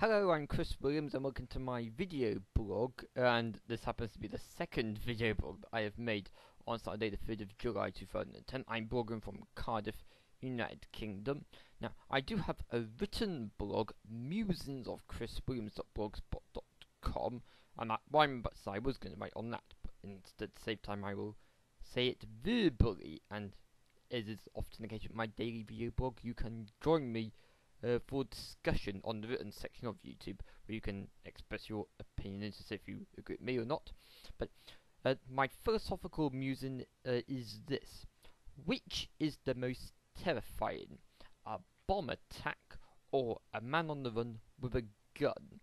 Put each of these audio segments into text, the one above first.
Hello, I'm Chris Williams and welcome to my video blog, and this happens to be the second video blog that I have made on Saturday the 3rd of July 2010. I'm blogging from Cardiff, United Kingdom. Now, I do have a written blog, musingsofchriswilliams.blogspot.com, and that one, but I was going to write on that, but instead to save time I will say it verbally, and as is often the case with my daily video blog, you can join me for discussion on the written section of YouTube, where you can express your opinions as if you agree with me or not. But my philosophical musing is this: which is the most terrifying, a bomb attack or a man on the run with a gun?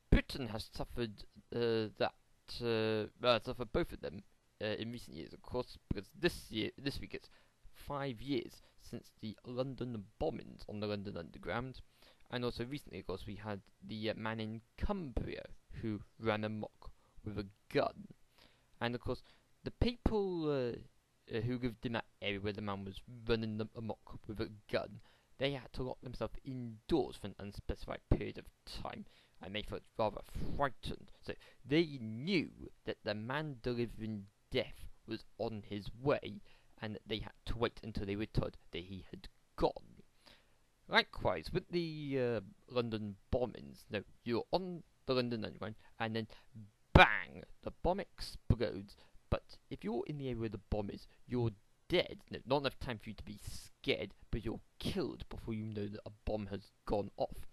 Britain has suffered suffered both of them in recent years, of course, because this week it's 5 years since the London bombings on the London Underground, and also recently, of course, we had the man in Cumbria who ran amok with a gun, and of course, the people who lived in that area where the man was running amok with a gun, they had to lock themselves indoors for an unspecified period of time, and they felt rather frightened. So they knew that the man delivering death was on his way, and they had to wait until they were told that he had gone. Likewise, with the London bombings, no, you're on the London Underground, and then bang, the bomb explodes. But if you're in the area where the bomb is, you're dead. No, not enough time for you to be scared, but you're killed before you know that a bomb has gone off.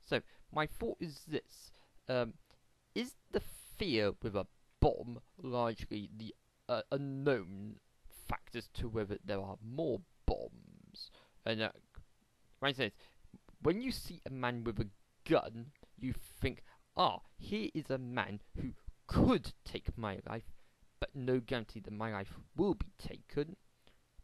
So my thought is this: is the fear with a bomb largely the unknown factors to whether there are more bombs? And when you see a man with a gun, you think, here is a man who could take my life, but no guarantee that my life will be taken.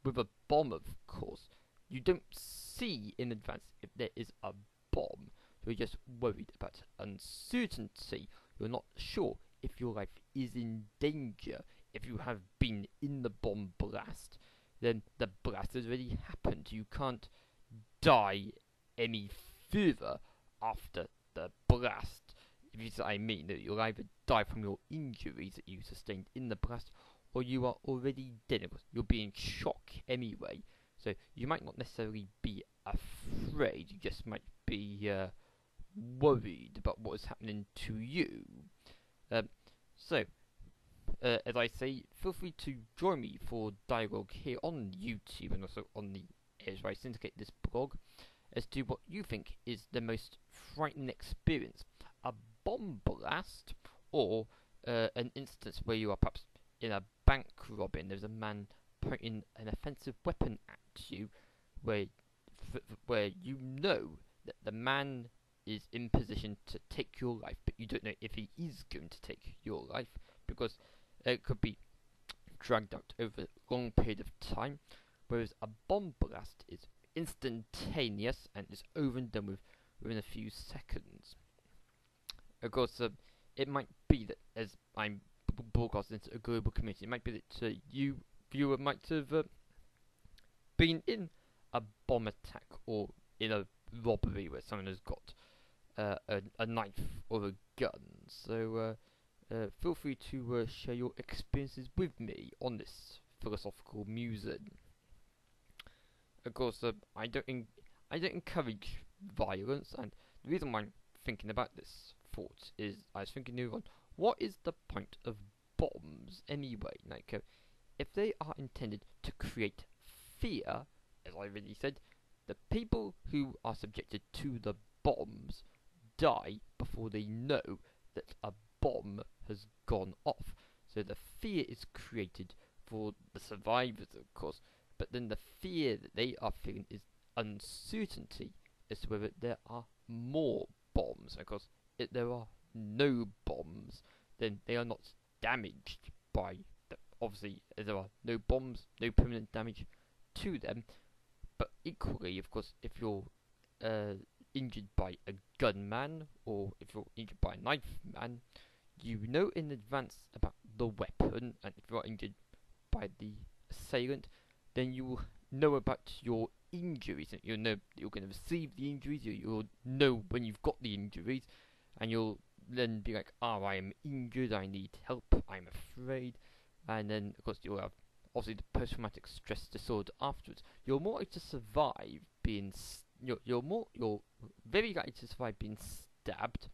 With a bomb, of course, you don't see in advance if there is a bomb. You're just worried about uncertainty. You're not sure if your life is in danger. If you have been in the bomb blast, then the blast has already happened. You can't die any further after the blast. If you see what I mean, that you'll either die from your injuries that you sustained in the blast, or you are already dead. You'll be in shock anyway, so you might not necessarily be afraid. You just might be worried about what is happening to you. As I say, feel free to join me for dialogue here on YouTube and also on the areas where I syndicate this blog as to what you think is the most frightening experience: a bomb blast, or an instance where you are perhaps in a bank robbing. There's a man pointing an offensive weapon at you, where you know that the man is in position to take your life, but you don't know if he is going to take your life, because it could be dragged out over a long period of time, whereas a bomb blast is instantaneous and is over and done with within a few seconds. Of course, it might be that as I'm broadcasting into a global community, it might be that you, viewer, might have been in a bomb attack or in a robbery where someone has got a knife or a gun. So feel free to share your experiences with me on this philosophical musing. Of course, I don't encourage violence, and the reason why I'm thinking about this thought is I was thinking on what is the point of bombs anyway? Like, if they are intended to create fear, as I already said, the people who are subjected to the bombs die before they know that a bomb has gone off. So the fear is created for the survivors, of course, but then the fear that they are feeling is uncertainty as to whether there are more bombs. Of course, if there are no bombs, then they are not damaged by them. Obviously, if there are no bombs, no permanent damage to them. But equally, of course, if you're injured by a gunman, or if you're injured by a knifeman, you know in advance about the weapon, and if you are injured by the assailant, then you will know about your injuries, and you'll know you're going to receive the injuries, you'll know when you've got the injuries, and you'll then be like, oh, I am injured, I need help, I'm afraid, and then of course you'll have obviously the post-traumatic stress disorder afterwards. You're more likely to survive being, you're very likely to survive being stabbed.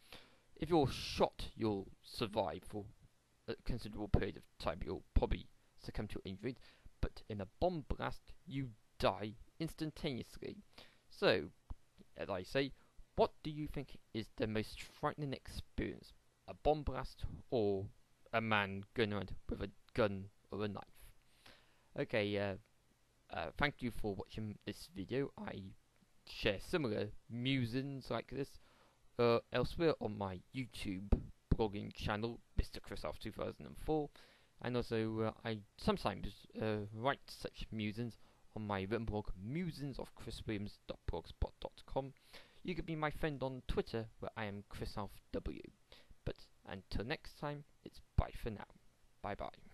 If you're shot, you'll survive for a considerable period of time. You'll probably succumb to your injuries, but in a bomb blast, you die instantaneously. So, as I say, what do you think is the most frightening experience? A bomb blast or a man going around with a gun or a knife? Okay, thank you for watching this video. I share similar musings like this elsewhere on my YouTube blogging channel, Mr. Chrisoff 2004, and also I sometimes write such musings on my written blog, musingsofchriswilliams.blogspot.com. You can be my friend on Twitter, where I am ChrisAlfW. But until next time, it's bye for now. Bye bye.